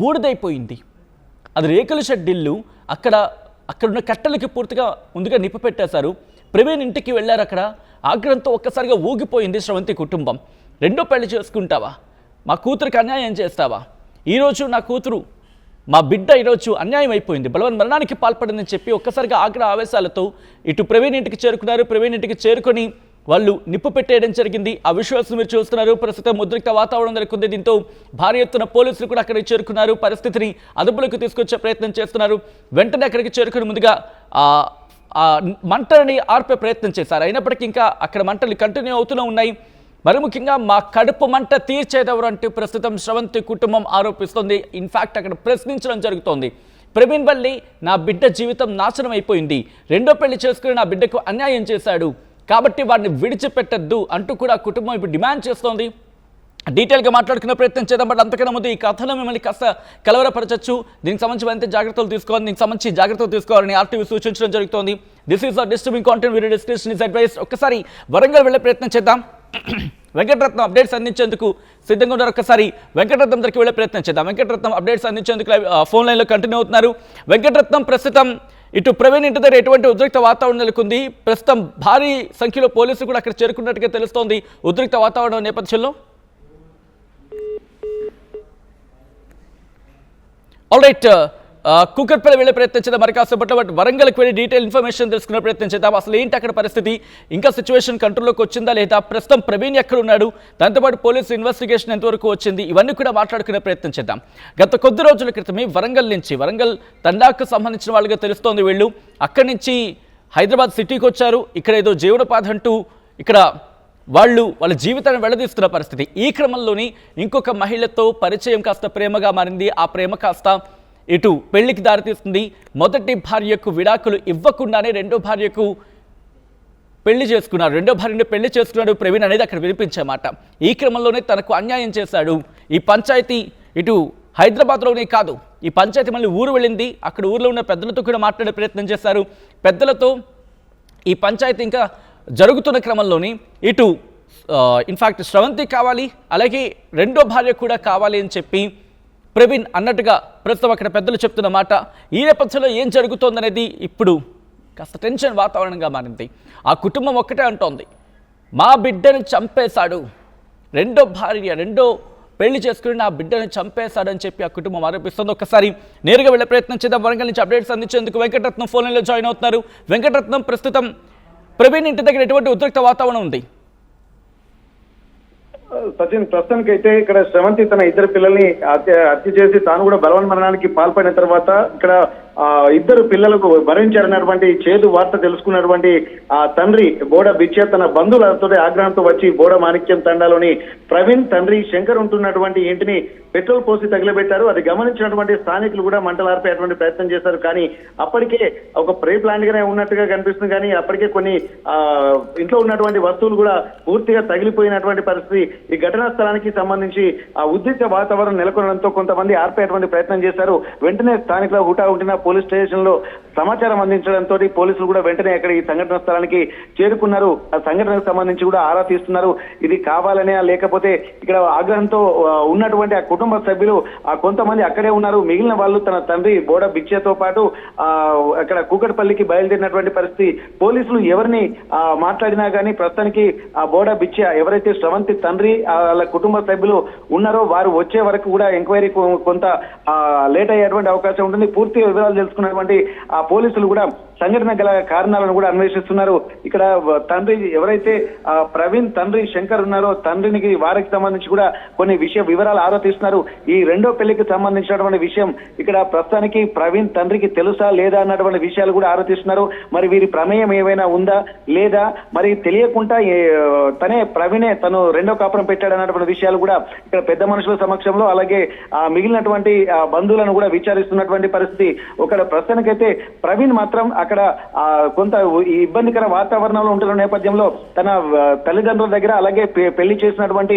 బూడిదైపోయింది. అది రేకుల షెడ్ ఇల్లు. అక్కడున్న కట్టెలకి పూర్తిగా ముందుగా నిప్పు పెట్టేశారు. ప్రవీణ్ ఇంటికి వెళ్ళారు. అక్కడ ఆగ్రహంతో ఒక్కసారిగా ఊగిపోయింది స్రవంతి కుటుంబం. 2వ పెళ్లి చేసుకుంటావా? మా కూతురికి అన్యాయం చేస్తావా? ఈరోజు నా కూతురు మా బిడ్డ ఈరోజు అన్యాయం అయిపోయింది, బలవన్మరణానికి పాల్పడిందని చెప్పి ఒక్కసారిగా ఆగ్రహ ఆవేశాలతో ఇటు ప్రవీణ్ ఇంటికి చేరుకున్నారు. ప్రవీణ్ ఇంటికి చేరుకొని వాళ్ళు నిప్పు పెట్టేయడం జరిగింది. ఆ విజువల్స్ మీరు చూస్తున్నారు. ప్రస్తుతం ఉద్రిక్త వాతావరణం నెలకొంది. దీంతో భారీ ఎత్తున పోలీసులు కూడా అక్కడికి చేరుకున్నారు. పరిస్థితిని అదుపులోకి తీసుకొచ్చే ప్రయత్నం చేస్తున్నారు. వెంటనే అక్కడికి చేరుకుని ముందుగా మంటలని ఆర్పే ప్రయత్నం చేశారు. అయినప్పటికీ ఇంకా అక్కడ మంటలు కంటిన్యూ అవుతూనే ఉన్నాయి. మరి ముఖ్యంగా మా కడుపు మంట తీర్చేదెవరు అంటూ ప్రస్తుతం స్రవంతి కుటుంబం ఆరోపిస్తోంది. ఇన్ఫాక్ట్ అక్కడ ప్రశ్నించడం జరుగుతోంది. ప్రవీణ్ వల్లి నా బిడ్డ జీవితం నాశనం అయిపోయింది, 2వ పెళ్లి చేసుకుని నా బిడ్డకు అన్యాయం చేశాడు కాబట్టి వాడిని విడిచిపెట్టద్దు అంటూ కూడా కుటుంబం ఇప్పుడు డిమాండ్ చేస్తోంది. డీటెయిల్గా మాట్లాడుకునే ప్రయత్నం చేద్దాం. బట్ అంతకన్నా ముందు ఈ కథలో మిమ్మల్ని కాస్త కలవరపరచచ్చు. దీనికి సంబంధించి ఎంత జాగ్రత్తలు తీసుకోవాలి, దీనికి సంబంధించి జాగ్రత్తలు తీసుకోవాలని ఆర్టీవీ సూచించడం జరుగుతోంది. This is disturbing content, video description is advice. ఒక్కసారి వరంగల్ వెళ్ళే ప్రయత్నం చేద్దాం. వెంకటరత్నం అప్డేట్స్ అందించేందుకు సిద్ధంగా ఉన్నారు. ఒక్కసారి వెంకటరత్నం దగ్గరికి వెళ్ళే ప్రయత్నం చేద్దాం. వెంకటరత్నం అప్డేట్స్ అందించేందుకు ఫోన్ లైన్లో కంటిన్యూ అవుతున్నారు. వెంకటరత్నం, ప్రస్తుతం ఇటు ప్రవీణ్ ఇంటి దగ్గర ఎటువంటి ఉద్రిక్త వాతావరణం నెలకొంది? ప్రస్తుతం భారీ సంఖ్యలో పోలీసులు కూడా అక్కడ చేరుకున్నట్టుగా తెలుస్తోంది. ఉద్రిక్త వాతావరణం నేపథ్యంలో ఆల్ రైట్ కూకట్పల్లి వెళ్ళే ప్రయత్నం చేద్దాం మరి కాసేపట్లో. బట్ వరంగల్కి వెళ్ళి డీటెయిల్ ఇన్ఫర్మేషన్ తెలుసుకునే ప్రయత్నం చేద్దాం. అసలు ఏంటి అక్కడ పరిస్థితి, ఇంకా సిచ్యువేషన్ కంట్రోల్లోకి వచ్చిందా లేదా, ప్రస్తుతం ప్రవీణ్ ఎక్కడ ఉన్నాడు, దాంతోపాటు పోలీసు ఇన్వెస్టిగేషన్ ఎంతవరకు వచ్చింది, ఇవన్నీ కూడా మాట్లాడుకునే ప్రయత్నం చేద్దాం. గత కొద్ది రోజుల క్రితమే వరంగల్ తండాకు సంబంధించిన వాళ్ళుగా తెలుస్తోంది. వీళ్ళు అక్కడి నుంచి హైదరాబాద్ సిటీకి వచ్చారు. ఇక్కడ ఏదో జీవనోపాధి అంటూ ఇక్కడ వాళ్ళ జీవితాన్ని వెళ్లదీస్తున్న పరిస్థితి. ఈ క్రమంలోని ఇంకొక మహిళతో పరిచయం కాస్త ప్రేమగా మారింది. ఆ ప్రేమ కాస్త ఇటు పెళ్లికి దారితీస్తుంది. మొదటి భార్యకు విడాకులు ఇవ్వకుండానే రెండో భార్యకు పెళ్లి చేసుకున్నాడు, రెండో భార్యను పెళ్లి చేసుకున్నాడు ప్రవీణ్ అనేది అక్కడ వినిపించే మాట. ఈ క్రమంలోనే తనకు అన్యాయం చేశాడు. ఈ పంచాయతీ ఇటు హైదరాబాద్లోనే కాదు, ఈ పంచాయతీ మళ్ళీ ఊరు వెళ్ళింది. అక్కడ ఊర్లో ఉన్న పెద్దలతో కూడా మాట్లాడే ప్రయత్నం చేశారు. పెద్దలతో ఈ పంచాయతీ ఇంకా జరుగుతున్న క్రమంలోని ఇటు ఇన్ఫ్యాక్ట్ స్రవంతి కావాలి, అలాగే రెండో భార్య కూడా కావాలి అని చెప్పి ప్రవీణ్ అన్నట్టుగా ప్రస్తుతం అక్కడ పెద్దలు చెప్తున్న మాట. ఈ నేపథ్యంలో ఏం జరుగుతోందనేది ఇప్పుడు కాస్త టెన్షన్ వాతావరణంగా మారింది. ఆ కుటుంబం ఒక్కటే అంటోంది, మా బిడ్డను చంపేశాడు, రెండో పెళ్లి చేసుకుని నా బిడ్డను చంపేశాడని చెప్పి ఆ కుటుంబం ఆరోపిస్తుంది. ఒక్కసారి నేరుగా వెళ్ళే ప్రయత్నం చేద్దాం. వరంగల్ నుంచి అప్డేట్స్ అందించేందుకు వెంకటరత్నం ఫోన్ లైన్లో జాయిన్ అవుతున్నారు. వెంకటరత్నం, ప్రస్తుతం ప్రవీణ్ ఇంటి దగ్గర ఎటువంటి ఉద్రిక్త వాతావరణం ఉంది? సచిన్, ప్రస్తుతానికి అయితే ఇక్కడ శ్రవంతి తన ఇద్దరు పిల్లల్ని హత్య చేసి తాను కూడా బలవన్మరణానికి పాల్పడిన తర్వాత ఇక్కడ ఇద్దరు పిల్లలకు మరణించారన్నటువంటి చేదు వార్త తెలుసుకున్నటువంటి ఆ తండ్రి బోడ బిచ్చ తన బంధువులతో ఆగ్రహంతో వచ్చి బోడ మాణిక్యం తండాలోని ప్రవీణ్ తండ్రి శంకర్ ఉంటున్నటువంటి ఇంటిని పెట్రోల్ పోసి తగిలిబెట్టారు. అది గమనించినటువంటి స్థానికులు కూడా మంటలార్పేటువంటి ప్రయత్నం చేశారు. కానీ అప్పటికే ఒక ప్రీ ప్లాన్ గానే ఉన్నట్టుగా కనిపిస్తుంది. కానీ అప్పటికే కొన్ని ఇంట్లో ఉన్నటువంటి వస్తువులు కూడా పూర్తిగా తగిలిపోయినటువంటి పరిస్థితి. ఈ ఘటనా స్థలానికి సంబంధించి ఆ ఉద్రిక్త వాతావరణం నెలకొనడంతో కొంతమంది ఆర్పేటువంటి ప్రయత్నం చేశారు. వెంటనే స్థానికుల హుటాహుటిన పోలీస్ స్టేషన్ లో సమాచారం అందించడంతో పోలీసులు కూడా వెంటనే అక్కడ ఈ సంఘటన స్థలానికి చేరుకున్నారు. ఆ సంఘటనకు సంబంధించి కూడా ఆరా తీస్తున్నారు. ఇది కావాలనే లేకపోతే ఇక్కడ ఆగ్రహంతో ఉన్నటువంటి ఆ కుటుంబ సభ్యులు కొంతమంది అక్కడే ఉన్నారు. మిగిలిన వాళ్ళు తన తండ్రి బోడ బిచ్చతో పాటు అక్కడ కూకట్పల్లికి బయలుదేరినటువంటి పరిస్థితి. పోలీసులు ఎవరిని మాట్లాడినా కానీ ప్రస్తుతానికి ఆ బోడ బిచ్చ ఎవరైతే శ్రవంతి తండ్రి వాళ్ళ కుటుంబ సభ్యులు ఉన్నారో వారు వచ్చే వరకు కూడా ఎంక్వైరీ కొంత లేట్ అయ్యేటువంటి అవకాశం ఉంటుంది. పూర్తి వివరాలు తెలుసుకున్నటువంటి ఆ పోలీసులు కూడా సంఘటన గల కారణాలను కూడా అన్వేషిస్తున్నారు. ఇక్కడ తండ్రి ఎవరైతే ప్రవీణ్ తండ్రి శంకర్ ఉన్నారో తండ్రికి వారికి సంబంధించి కూడా కొన్ని వివరాలు ఆరోపిస్తున్నారు. ఈ రెండో పెళ్లికి సంబంధించినటువంటి విషయం ఇక్కడ ప్రస్తుతానికి ప్రవీణ్ తండ్రికి తెలుసా లేదా అన్నటువంటి విషయాలు కూడా ఆరోపిస్తున్నారు. మరి వీరి ప్రమేయం ఏమైనా ఉందా లేదా, మరి తెలియకుండా ప్రవీణే తను రెండో కాపురం పెట్టాడు అన్నటువంటి విషయాలు కూడా ఇక్కడ పెద్ద మనుషుల సమక్షంలో అలాగే మిగిలినటువంటి బంధువులను కూడా విచారిస్తున్నటువంటి పరిస్థితి. ఒక ప్రస్తుతానికైతే ప్రవీణ్ మాత్రం అక్కడ కొంత ఇబ్బందికర వాతావరణంలో ఉంటున్న నేపథ్యంలో తన తల్లిదండ్రుల దగ్గర అలాగే పెళ్లి చేసినటువంటి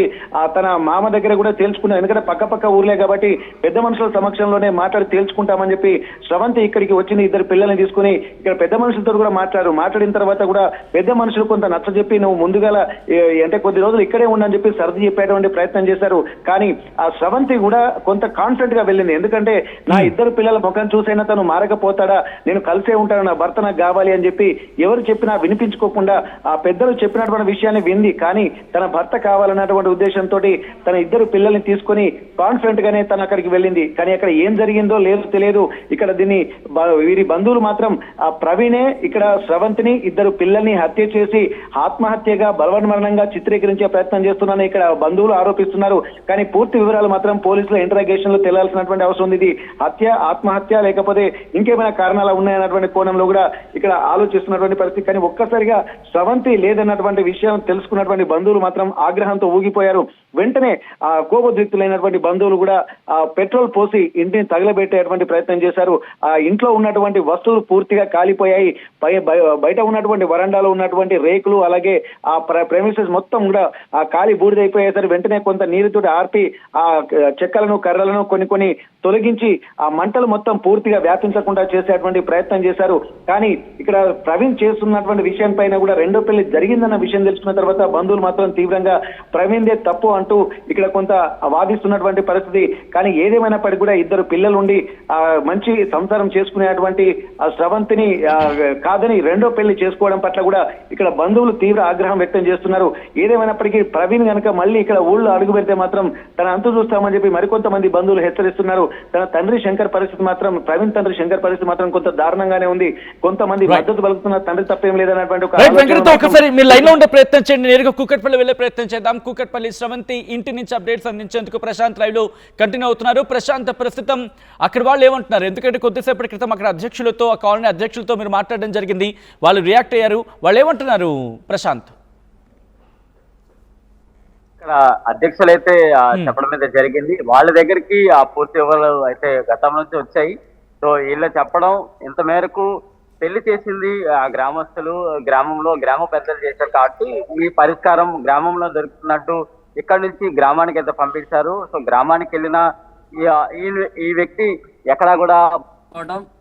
తన మామ దగ్గర కూడా తేల్చుకున్నారు. ఎందుకంటే పక్క ఊర్లే కాబట్టి పెద్ద మనుషుల సమక్షంలోనే మాట్లాడి తేల్చుకుంటామని చెప్పి శ్రవంతి ఇక్కడికి వచ్చిన ఇద్దరు పిల్లల్ని తీసుకుని ఇక్కడ పెద్ద మనుషులతో కూడా మాట్లాడిన తర్వాత కూడా పెద్ద మనుషులు కొంత నచ్చజెప్పి నువ్వు ముందుగా అంటే కొద్ది రోజులు ఇక్కడే ఉండని చెప్పి సర్ది చెప్పేటువంటి ప్రయత్నం చేశారు. కానీ ఆ శ్రవంతి కూడా కొంత కాన్ఫిడెంట్ గా వెళ్ళింది. ఎందుకంటే నా ఇద్దరు పిల్లల ముఖం చూసైనా తను మారకపోతాడా, నేను కలిసే ఉంటాను, నా భర్త నాకు కావాలి అని చెప్పి ఎవరు చెప్పినా వినిపించుకోకుండా ఆ పెద్దలు చెప్పినటువంటి విషయాన్ని వింది. కానీ తన భర్త కావాలన్నటువంటి ఉద్దేశంతో తన ఇద్దరు పిల్లల్ని తీసుకొని కాన్ఫిడెంట్ గానే తను అక్కడికి వెళ్ళింది. కానీ అక్కడ ఏం జరిగిందో లేదో తెలియదు. ఇక్కడ వీరి బంధువులు మాత్రం ఆ ప్రవీణే ఇక్కడ శ్రవంతిని ఇద్దరు పిల్లల్ని హత్య చేసి ఆత్మహత్యగా బలవన్మరణంగా చిత్రీకరించే ప్రయత్నం చేస్తున్నారని ఇక్కడ బంధువులు ఆరోపిస్తున్నారు. కానీ పూర్తి వివరాలు మాత్రం పోలీసుల ఇంటరాగేషన్ లో తెలియాల్సినటువంటి అవసరం ఉంది. ఇది హత్య, ఆత్మహత్య లేకపోతే ఇంకేమైనా కారణాలు ఉన్నాయన్నటువంటి కోణంలో కూడా ఇక్కడ ఆలోచిస్తున్నటువంటి పరిస్థితి. కానీ ఒక్కసారిగా శ్రవంతి లేదన్నటువంటి విషయం తెలుసుకున్నటువంటి బంధువులు మాత్రం ఆగ్రహంతో ఊగిపోయారు. వెంటనే ఆ కోపోద్రిక్తులైనటువంటి బంధువులు కూడా ఆ పెట్రోల్ పోసి ఇంటిని తగలబెట్టేటువంటి ప్రయత్నం చేశారు. ఆ ఇంట్లో ఉన్నటువంటి వస్తువులు పూర్తిగా కాలిపోయాయి. బయట ఉన్నటువంటి వరండాలో ఉన్నటువంటి రేకులు అలాగే ఆ ప్రెమిసెస్ మొత్తం కూడా ఆ కాలి బూడిదైపోయేసరి వెంటనే కొంత నీరుతో ఆర్పి ఆ చెక్కలను కర్రలను కొన్ని తొలగించి ఆ మంటలు మొత్తం పూర్తిగా వ్యాపించకుండా చేసేటువంటి ప్రయత్నం చేశారు. కానీ ఇక్కడ ప్రవీణ్ చేస్తున్నటువంటి విషయం పైన కూడా రెండో పెళ్లి జరిగిందన్న విషయం తెలుసుకున్న తర్వాత బంధువులు మాత్రం తీవ్రంగా ప్రవీణ్దే తప్పు అంటూ ఇక్కడ కొంత వాదిస్తున్నటువంటి పరిస్థితి. కానీ ఏదేమైనప్పటికీ కూడా ఇద్దరు పిల్లలు ఉండి మంచి సంసారం చేసుకునేటువంటి స్రవంతిని కాదని రెండో పెళ్లి చేసుకోవడం పట్ల కూడా ఇక్కడ బంధువులు తీవ్ర ఆగ్రహం వ్యక్తం చేస్తున్నారు. ఏదేమైనప్పటికీ ప్రవీణ్ కనుక మళ్ళీ ఇక్కడ ఊళ్ళో అడుగు పెడితే మాత్రం తన అంతు చూస్తామని చెప్పి మరికొంతమంది బంధువులు హెచ్చరిస్తున్నారు. తన తండ్రి శంకర్ పరిస్థితి మాత్రం, ప్రవీణ్ తండ్రి శంకర్ పరిస్థితి మాత్రం కొంత దారుణంగానే ఉంది. కొంతమంది మద్దతు పలుకుతున్న తండ్రి తప్పేం లేదన్నటువంటి ఒకసారి మీ లైన్ లో ఉండే ప్రయత్నం చేయండి. నేరుగా కూకట్పల్లి వెళ్లే ప్రయత్నం చేద్దాం. కూకట్పల్లి స్రవంతి ఇంటి నుంచి అప్డేట్స్ అందించేందుకు ప్రశాంత్ లైవ్ లో కంటిన్యూ అవుతున్నారు. ప్రశాంత్, ప్రస్తుతం అక్కడ వాళ్ళు ఏమంటున్నారు? ఎందుకంటే కొద్దిసేపటి క్రితం అక్కడ అధ్యక్షులతో, ఆ కాలనీ అధ్యక్షులతో మీరు మాట్లాడడం జరిగింది, వాళ్ళు రియాక్ట్ అయ్యారు. వాళ్ళు ఏమంటున్నారు ప్రశాంత్? ఇక్కడ అధ్యక్షులు అయితే చెప్పడం మీద జరిగింది. వాళ్ళ దగ్గరికి ఆ పూర్తి వివరాలు అయితే గతం నుంచి వచ్చాయి. సో వీళ్ళు చెప్పడం ఇంత మేరకు పెళ్లి చేసింది గ్రామస్తులు, గ్రామ పెద్దలు చేశారు కాబట్టి ఈ పరిష్కారం గ్రామంలో దొరుకుతున్నట్టు ఇక్కడ నుంచి గ్రామానికి అయితే పంపించారు. సో గ్రామానికి వెళ్ళిన ఈ వ్యక్తి ఎక్కడా కూడా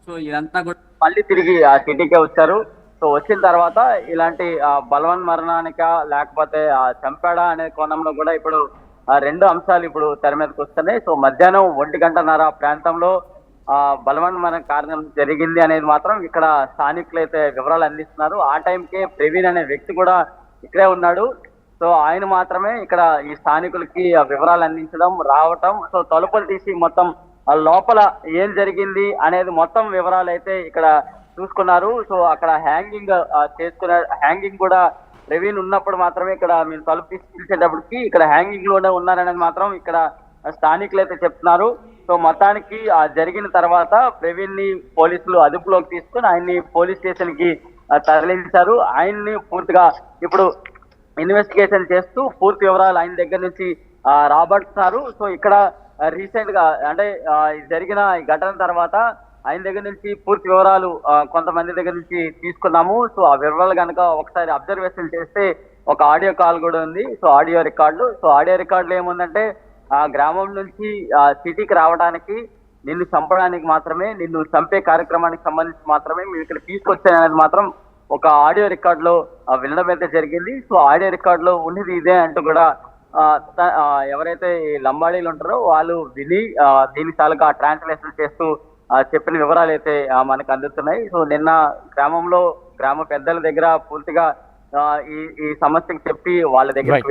సో ఇదంతా కూడా మళ్ళీ తిరిగి ఆ సిటీకే వచ్చారు. సో వచ్చిన తర్వాత ఇలాంటి బలవన్ మరణానిక లేకపోతే చంపాడా అనే కోణంలో కూడా ఇప్పుడు రెండు అంశాలు ఇప్పుడు తెర మీదకి వస్తున్నాయి. సో మధ్యాహ్నం 1:30 ప్రాంతంలో బలవన్ మరణ కారణం జరిగింది అనేది మాత్రం ఇక్కడ స్థానికులు అయితే వివరాలు అందిస్తున్నారు. ఆ టైంకే ప్రవీణ్ అనే వ్యక్తి కూడా ఇక్కడే ఉన్నాడు. సో ఆయన మాత్రమే ఇక్కడ ఈ స్థానికులకి వివరాలు అందించడం, రావటం, సో తలుపులు తీసి మొత్తం లోపల ఏం జరిగింది అనేది మొత్తం వివరాలు అయితే ఇక్కడ చూసుకున్నారు. సో అక్కడ హ్యాంగింగ్ కూడా ప్రవీణ్ ఉన్నప్పుడు మాత్రమే ఇక్కడ మీరు తలుపు తీసి పిలిచేటప్పటికి ఇక్కడ హ్యాంగింగ్ లోనే ఉన్నారనేది మాత్రం ఇక్కడ స్థానికులు అయితే చెప్తున్నారు. సో మొత్తానికి జరిగిన తర్వాత ప్రవీణ్ ని పోలీసులు అదుపులోకి తీసుకుని ఆయన్ని పోలీస్ స్టేషన్ కి తరలించారు. ఆయన్ని పూర్తిగా ఇప్పుడు ఇన్వెస్టిగేషన్ చేస్తూ పూర్తి వివరాలు ఆయన దగ్గర నుంచి రాబడుతున్నారు. సో ఇక్కడ రీసెంట్ గా అంటే జరిగిన ఈ ఘటన తర్వాత ఆయన దగ్గర నుంచి పూర్తి వివరాలు కొంతమంది దగ్గర నుంచి తీసుకున్నాము. సో ఆ వివరాలు కనుక ఒకసారి అబ్జర్వేషన్ చేస్తే ఒక ఆడియో కాల్ కూడా ఉంది. సో ఆడియో రికార్డులు ఏముందంటే ఆ గ్రామం నుంచి సిటీకి రావడానికి, నిన్ను చంపడానికి మాత్రమే, నిన్ను చంపే కార్యక్రమానికి సంబంధించి మాత్రమే మేము ఇక్కడ తీసుకొచ్చాననేది మాత్రం ఒక ఆడియో రికార్డులో వినడం అయితే జరిగింది. సో ఆడియో రికార్డులో ఉన్నది ఇదే అంటూ కూడా ఎవరైతే లంబాడీలు ఉంటారో వాళ్ళు విని దీని చాలుగా ట్రాన్స్లేషన్ చేస్తూ చెప్పిన వివరాలు అయితే మనకు అందుతున్నాయి. సో నిన్న గ్రామ పెద్దల దగ్గర పూర్తిగా ఈ సమస్యకు చెప్పి వాళ్ళ దగ్గరికి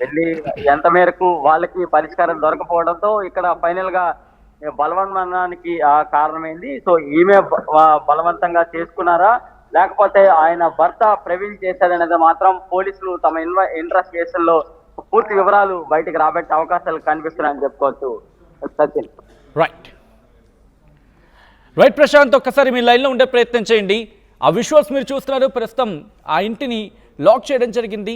వెళ్ళి ఎంత మేరకు వాళ్ళకి పరిష్కారం దొరకపోవడంతో ఇక్కడ ఫైనల్ గా బలవన్మరణానికి కారణమైంది. సో ఈమె బలవంతంగా చేసుకున్నారా లేకపోతే ఆయన భర్త ప్రవీణ్ చేశారనేది మాత్రం పోలీసులు తమ ఇన్వెస్టిగేషన్ లో పూర్తి వివరాలు బయటకు రాబట్టే అవకాశాలు కనిపిస్తున్నాయని చెప్పుకోవచ్చు. సచిన్. రైట్ ప్రశాంత్, ఒక్కసారి మీ లైన్లో ఉండే ప్రయత్నం చేయండి. ఆ విజువల్స్ మీరు చూస్తున్నారు. ప్రస్తుతం ఆ ఇంటిని లాక్ చేయడం జరిగింది.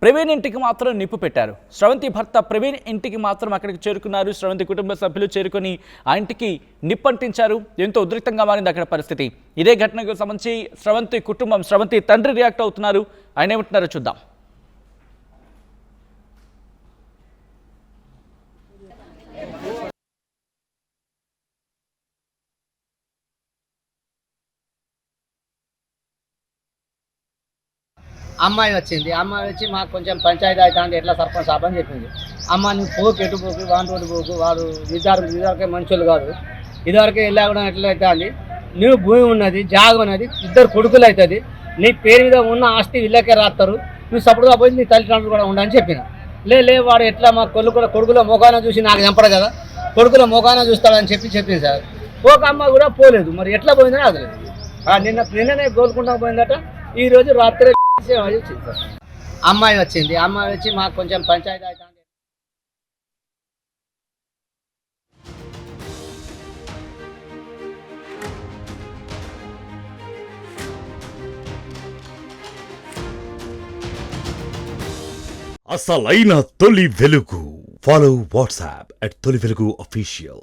ప్రవీణ్ ఇంటికి మాత్రం నిప్పు పెట్టారు. స్రవంతి భర్త ప్రవీణ్ ఇంటికి మాత్రం అక్కడికి చేరుకున్నారు. స్రవంతి కుటుంబ సభ్యులు చేరుకొని ఆ ఇంటికి నిప్పంటించారు. ఎంతో ఉద్రిక్తంగా మారింది అక్కడ పరిస్థితి. ఇదే ఘటనకు సంబంధించి స్రవంతి కుటుంబం, స్రవంతి తండ్రి రియాక్ట్ అవుతున్నారు. ఆయన ఏమంటున్నారో చూద్దాం. అమ్మాయి వచ్చి మాకు కొంచెం పంచాయతీ అవుతుంది, ఎట్లా సర్పంచ్ సాబ్ అని చెప్పింది. అమ్మ నువ్వు పోకు, ఎటు పోకు, వాంటోటి పోకు, వాడు ఇదివరకే మంచోళ్ళు కాదు, ఇదివరకే వెళ్ళా కూడా ఎట్లా అవుతుంది, నువ్వు భూమి ఉన్నది, జాగ ఉన్నది, 2 కొడుకులు అవుతుంది, నీ పేరు మీద ఉన్న ఆస్తి వీళ్ళకే రాస్తారు, నువ్వు సపోర్ట్గా పోయి నీ తల్లిదండ్రులు కూడా ఉండని చెప్పిన. లే వాడు ఎట్లా మా కొడుకుల మొఖాన చూసి నాకు చంపడు కదా, కొడుకుల మొఖాన చూస్తాడని చెప్పింది సార్. ఒక అమ్మ కూడా పోలేదు, మరి ఎట్లా పోయిందని అదలేదు. నిన్ననే గోల్కుంటా పోయిందట. ఈరోజు రాత్రి అమ్మాయి వచ్చి మాకు కొంచెం పంచాయతీ అవుతుంది. అసలైన తొలి వెలుగు. ఫాలో వాట్సాప్ @తొలి వెలుగు official.